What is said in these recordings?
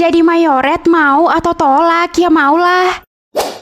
Jadi mayoret mau atau tolak? Ya maulah.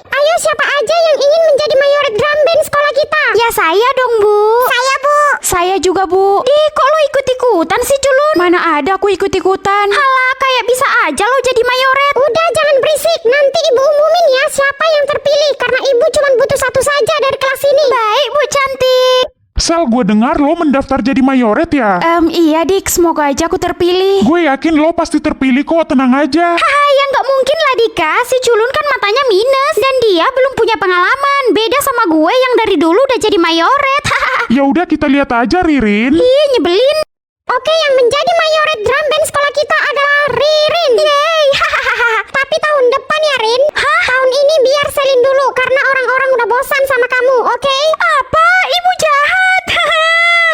Ayo siapa aja yang ingin menjadi mayoret drum band sekolah kita? Ya saya dong, Bu. Saya, Bu. Saya juga, Bu. Kok lo ikut-ikutan sih, Culun? Mana ada aku ikut-ikutan. Halah, kayak bisa aja lo jadi mayoret. Udah, jangan berisik. Nanti Ibu umumin ya siapa yang terpilih. Karena Ibu cuma butuh satu saja dari kelas ini. Baik, Bu cantik. Sel, gue dengar lo mendaftar jadi mayoret ya? Iya, Dik. Semoga aja aku terpilih. Gue yakin lo pasti terpilih kok, tenang aja. Haha, ya nggak mungkin lah, Dika. Si Culun kan matanya minus. Dan dia belum punya pengalaman. Beda sama gue yang dari dulu udah jadi mayoret. Hahaha. Ya udah kita lihat aja, Ririn. Ih, nyebelin. Oke, yang menjadi mayoret drum band sekolah kita adalah Ririn. Yeay, hahaha. Tapi tahun depan ya, Rin. Tahun ini biar Selin dulu karena orang-orang udah bosan sama kamu, oke? Apa? Ibu jahat.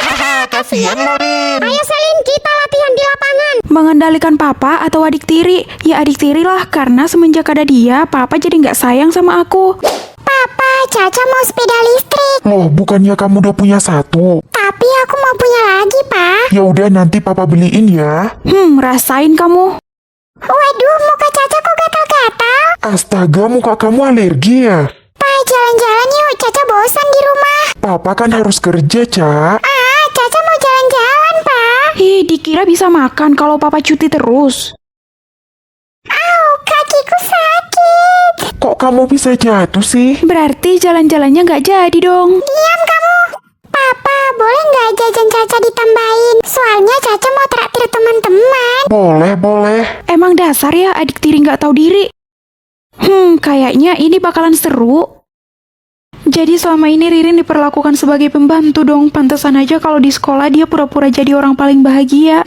Haha, kasihan lo, Rin. Ayo Selin, kita latihan di lapangan. Mengendalikan papa atau adik tiri? Ya adik tiri lah, karena semenjak ada dia, papa jadi nggak sayang sama aku. Papa, Caca mau sepeda listrik. Loh, bukannya kamu udah punya satu? Tapi aku mau punya lagi, Pak. Ya udah nanti papa beliin ya. Rasain kamu. Waduh, muka Caca kok gatal-gatal. Astaga, muka kamu alergi ya? Pak, jalan-jalan yuk. Caca bosan di rumah. Papa kan harus kerja, Ca. Caca mau jalan-jalan, Pak. Ih, dikira bisa makan kalau papa cuti terus. Kakiku sakit. Kok kamu bisa jatuh sih? Berarti jalan-jalannya nggak jadi dong. Diam kamu. Papa, boleh nggak jajan Caca ditambahin? Soalnya Caca mau traktir teman-teman. Boleh, boleh. Emang dasar ya adik tiri nggak tahu diri. Kayaknya ini bakalan seru. Jadi selama ini Ririn diperlakukan sebagai pembantu dong. Pantesan aja kalau di sekolah dia pura-pura jadi orang paling bahagia.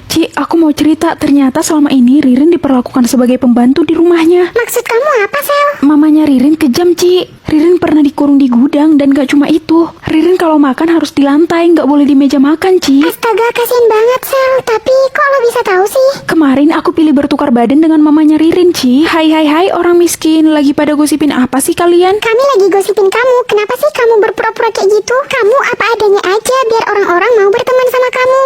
Ci, aku mau cerita. Ternyata selama ini Ririn diperlakukan sebagai pembantu di rumahnya. Maksud kamu apa, Sel? Mamanya Ririn kejam, Ci. Ririn pernah dikurung di gudang dan gak cuma itu. Ririn kalau makan harus di lantai, gak boleh di meja makan, Ci. Astaga, kasihan banget, Sel. Tapi kok lo bisa tahu sih? Kemarin aku pilih bertukar badan dengan mamanya Ririn, Ci. Hai orang miskin. Lagi pada gosipin apa sih kalian? Kami lagi gosipin kamu. Kenapa sih kamu berpura-pura kayak gitu? Kamu apa adanya aja biar orang-orang mau berteman sama kamu.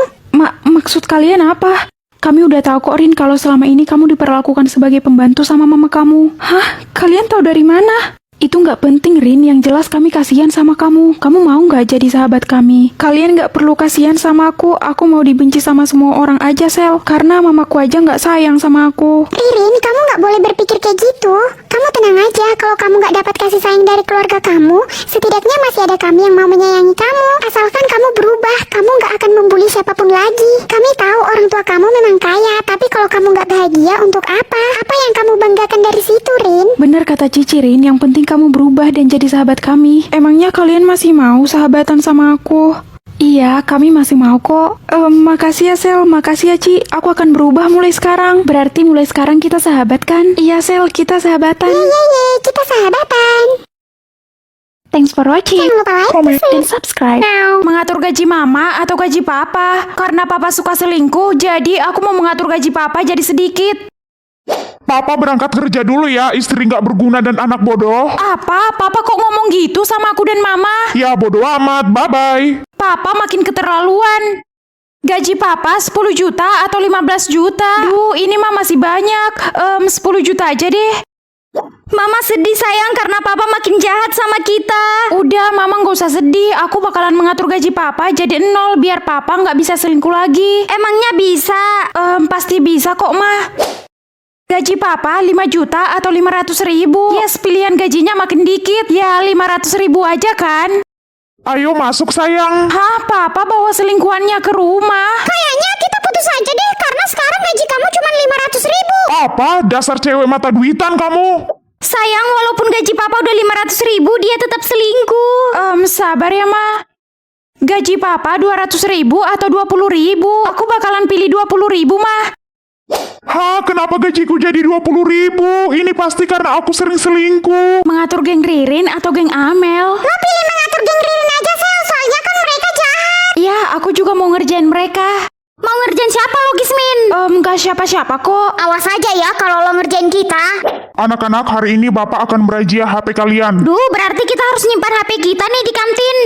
Maksud kalian apa? Kami udah tahu kok, Rin, kalau selama ini kamu diperlakukan sebagai pembantu sama mama kamu. Hah? Kalian tahu dari mana? Itu nggak penting, Rin. Yang jelas kami kasihan sama kamu. Kamu mau nggak jadi sahabat kami? Kalian nggak perlu kasihan sama aku. Aku mau dibenci sama semua orang aja, Sel. Karena mamaku aja nggak sayang sama aku. Ririn, kamu nggak boleh berpikir kayak gitu. Kamu tenang aja. Kalau kamu nggak dapat kasih sayang dari keluarga kamu, setidaknya masih ada kami yang mau menyayangi kamu. Asalkan kamu berubah, kamu nggak akan membuli siapapun lagi. Kami tahu orang tua kamu memang kaya, tapi kalau kamu nggak bahagia, untuk apa? Apa yang kamu banggakan dari situ, Rin? Bener kata Cici, Rin. Yang penting kamu berubah dan jadi sahabat kami. Emangnya kalian masih mau sahabatan sama aku? Iya, kami masih mau kok. Makasih ya, Sel. Makasih ya, Ci. Aku akan berubah mulai sekarang. Berarti mulai sekarang kita sahabat kan? Iya, Sel. Kita sahabatan. Ye, kita sahabatan. Thanks for watching. Jangan lupa like, Comment, share. dan subscribe. Mengatur gaji mama atau gaji papa? Karena papa suka selingkuh, jadi aku mau mengatur gaji papa jadi sedikit. Papa berangkat kerja dulu ya, istri nggak berguna dan anak bodoh. Apa? Papa kok ngomong gitu sama aku dan mama? Ya bodoh amat, bye-bye. Papa makin keterlaluan. Gaji papa 10 juta atau 15 juta? Duh, ini mah masih banyak. 10 juta aja deh. Mama sedih sayang karena papa makin jahat sama kita. Udah, mama gak usah sedih. Aku bakalan mengatur gaji papa jadi 0 biar papa gak bisa selingkuh lagi. Emangnya bisa? Pasti bisa kok, mah. Gaji papa 5 juta atau 500 ribu? Yes, pilihan gajinya makin dikit. Ya, 500 ribu aja kan? Ayo masuk sayang. Hah, papa bawa selingkuhannya ke rumah? Kayaknya kita putus aja deh, karena sekarang gaji kamu cuma 500 ribu. Apa? Dasar cewek mata duitan kamu. Sayang, walaupun gaji papa udah 500 ribu, dia tetap selingkuh. Sabar ya, Ma. Gaji papa 200 ribu atau 20 ribu? Aku bakalan pilih 20 ribu, Ma. Hah, kenapa gajiku jadi 20 ribu? Ini pasti karena aku sering selingkuh. Mengatur geng Ririn atau geng Amel? Lo pilih mengatur geng Ririn aja, Sel. Soalnya kan mereka jahat. Ya, aku juga mau ngerjain mereka. Mau ngerjain siapa lo, Gismin? Gak siapa-siapa kok. Awas aja ya kalau lo ngerjain kita. Anak-anak, hari ini Bapak akan merazia HP kalian. Duh, berarti kita harus nyimpan HP kita nih di kantin.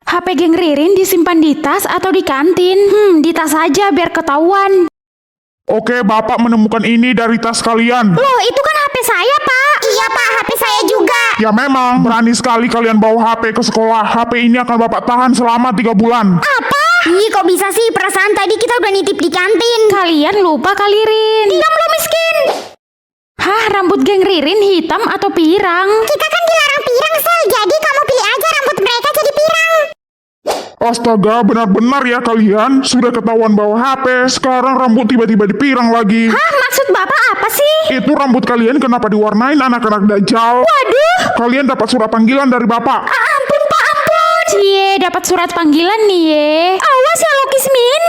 HP geng Ririn disimpan di tas atau di kantin? Di tas aja biar ketahuan. Oke, Bapak menemukan ini dari tas kalian. Loh, itu kan HP saya, Pak. Iya, Pak, HP saya juga. Ya memang, berani sekali kalian bawa HP ke sekolah. HP ini akan Bapak tahan selama 3 bulan. Apa? Ih, kok bisa sih? Perasaan tadi kita udah nitip di kantin. Kalian lupa kali, Rin. Diam lo, miskin. Hah, rambut geng Ririn hitam atau pirang? Kita kan dilarang pirang, Sel. Jadi kamu pilih aja rambut mereka jadi pirang. Astaga, benar-benar ya kalian. Sudah ketahuan bawa HP, sekarang rambut tiba-tiba dipirang lagi. Hah, maksud Bapak apa sih? Itu rambut kalian kenapa diwarnain anak-anak Dajjal? Waduh. Kalian dapat surat panggilan dari Bapak. Ampun, Pak, ampun. Cie, dapat surat panggilan nih, ye. Awas ya, Lokismin.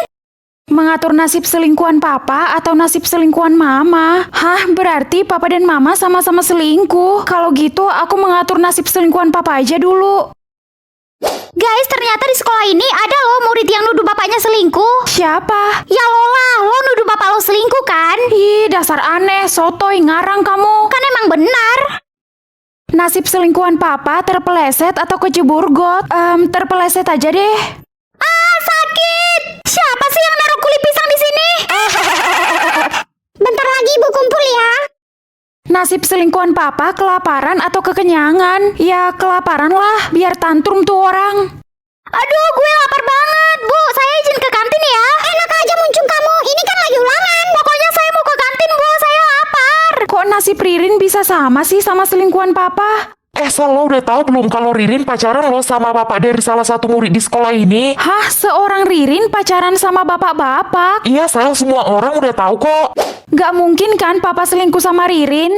Mengatur nasib selingkuhan papa atau nasib selingkuhan mama? Hah, berarti papa dan mama sama-sama selingkuh. Kalau gitu, aku mengatur nasib selingkuhan papa aja dulu. Guys, ternyata di sekolah ini ada loh murid yang nuduh bapaknya selingkuh. Siapa? Ya Lola, lo nuduh bapak lo selingkuh kan? Ih, dasar aneh, sotoy, ngarang kamu. Kan emang benar. Nasib selingkuhan papa terpeleset atau kejebur got? Terpeleset aja deh. Ah, sakit. Siapa sih yang naruh kulit pisang di sini? Bentar lagi ibu kumpul ya. Nasib selingkuhan papa kelaparan atau kekenyangan? Ya, kelaparan lah, biar tantrum tuh orang. Aduh, gue lapar banget. Bu, saya izin ke kantin ya. Enak aja muncul kamu. Ini kan lagi ulangan. Pokoknya saya mau ke kantin, Bu. Saya lapar. Kok nasib Ririn bisa sama sih sama selingkuhan papa? Sel, lo udah tahu belum kalau Ririn pacaran lo sama bapak dari salah satu murid di sekolah ini? Hah, seorang Ririn pacaran sama bapak-bapak? Iya, Sel, semua orang udah tahu kok. Gak mungkin kan papa selingkuh sama Ririn?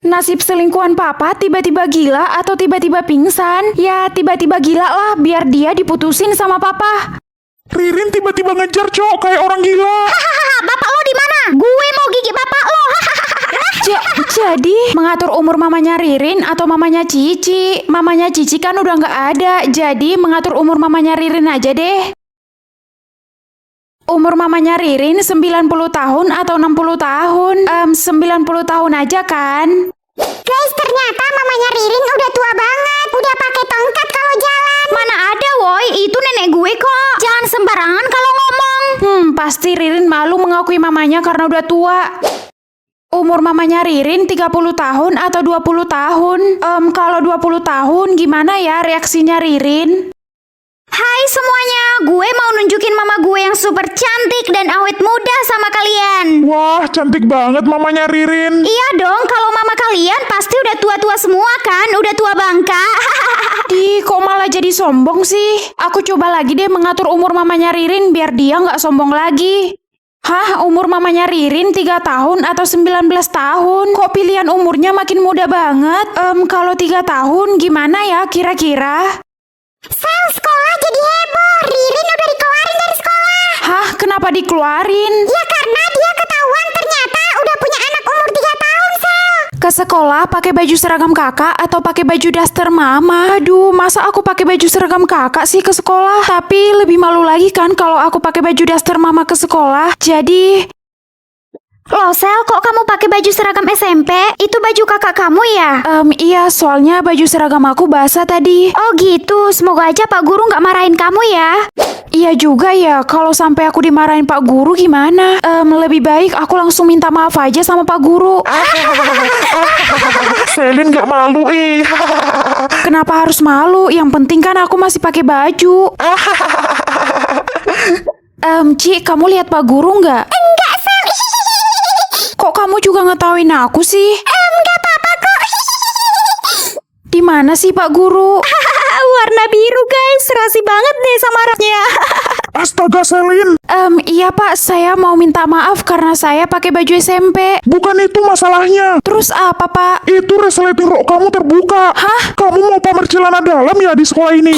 Nasib selingkuhan papa tiba-tiba gila atau tiba-tiba pingsan? Ya, tiba-tiba gila lah, biar dia diputusin sama papa. Ririn tiba-tiba ngejar cowok kayak orang gila. Hahaha, bapak lo di mana? Gue mau gigit bapak lo. Jadi, mengatur umur mamanya Ririn atau mamanya Cici? Mamanya Cici kan udah nggak ada, jadi mengatur umur mamanya Ririn aja deh. Umur mamanya Ririn 90 tahun atau 60 tahun? 90 tahun aja kan? Guys, ternyata mamanya Ririn udah tua banget. Udah pakai tongkat kalau jalan. Mana ada, woi. Itu nenek gue kok. Jangan sembarangan kalau ngomong. Pasti Ririn malu mengakui mamanya karena udah tua. Umur mamanya Ririn 30 tahun atau 20 tahun? Kalau 20 tahun gimana ya reaksinya Ririn? Hai semuanya, gue mau nunjukin mama gue yang super cantik dan awet muda sama kalian. Wah, cantik banget mamanya Ririn. Iya dong, kalau mama kalian pasti udah tua-tua semua kan? Udah tua bangka. Ih, kok malah jadi sombong sih? Aku coba lagi deh mengatur umur mamanya Ririn biar dia nggak sombong lagi. Hah, umur mamanya Ririn 3 tahun atau 19 tahun? Kok pilihan umurnya makin muda banget? Kalau 3 tahun gimana ya kira-kira? Sel, sekolah jadi heboh. Ririn udah dikeluarin dari sekolah. Hah, kenapa dikeluarin? Ya karena dia ketahuan ternyata udah punya anak umur 3 tahun, Sel. Ke sekolah pakai baju seragam kakak atau pakai baju daster mama? Aduh, masa aku pakai baju seragam kakak sih ke sekolah? Tapi lebih malu lagi kan kalau aku pakai baju daster mama ke sekolah. Jadi, Loh, Sel, kok kamu pakai baju seragam SMP? Itu baju kakak kamu ya? iya, soalnya baju seragam aku basah tadi. Oh gitu, semoga aja Pak Guru nggak marahin kamu ya. Iya juga ya, kalau sampai aku dimarahin Pak Guru gimana? Lebih baik aku langsung minta maaf aja sama Pak Guru. Selin gak malu, Kenapa harus malu? Yang penting kan aku masih pakai baju. Ci, kamu lihat Pak Guru nggak? Enggak, Sel. Kok kamu juga ngetawain aku sih? Enggak apa-apa kok. Di mana sih Pak Guru? Warna biru, guys. Serasi banget deh sama rapnya. Astaga, Selin. Iya Pak, saya mau minta maaf karena saya pakai baju SMP. Bukan itu masalahnya. Terus apa Pak? Itu resleting rok kamu terbuka. Hah? Kamu mau pamer celana dalam ya di sekolah ini?